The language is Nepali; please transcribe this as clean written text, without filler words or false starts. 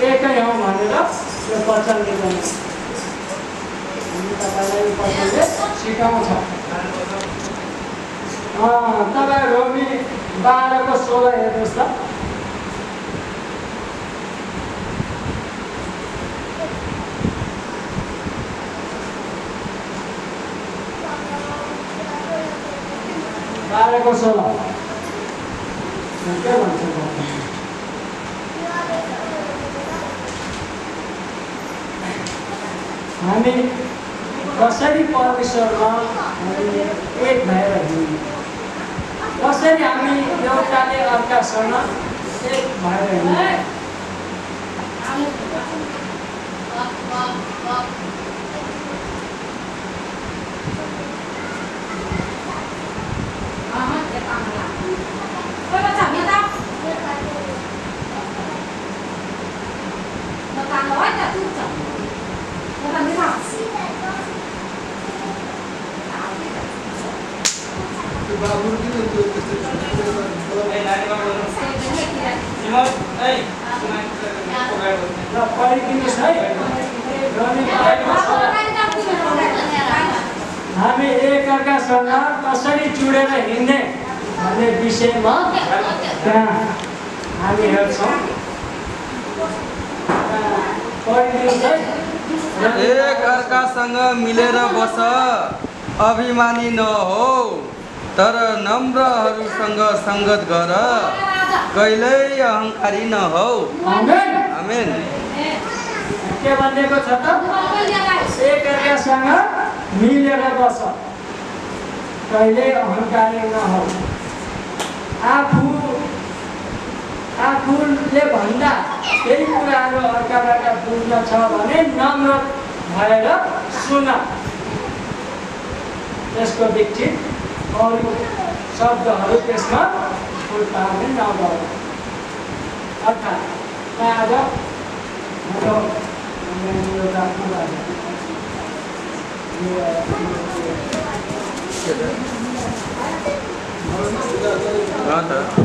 एकै हौँ भनेर यो वचनले पनि तपाईँलाई यो वचनले सिकाउँछ। तपाईँ रोमी 12:16 हेर्नुहोस् त। के भन्छ हामी कसरी परमेश्वरमा एक भएर हिँड्ने, कसरी हामी एउटाले अर्कासँग एक भएर हिँड्ने। हामी एकअर्कासँग कसरी जुडेर हिँड्ने भन्ने विषयमा त्यहाँ हामी हेर्छौँ। एक अर्कासँग मिलेर बस, अभिमानी नहो तर नम्रहरूसँग सङ्गत गर, कहिल्यै अहङ्कारी नहौ। आमेन। के भनेको छ त? एक अर्कासँग मिलेर बस, कहिल्यै अहङ्कारी नहौ। आफूले भन्दा केही कुराहरू अर्काबाट बुझ्न छ भने नम्र भएर सुन, त्यसको विकसित अरू शब्दहरू त्यसमा उल्टाउने नगर। अर्थात् आज एउटा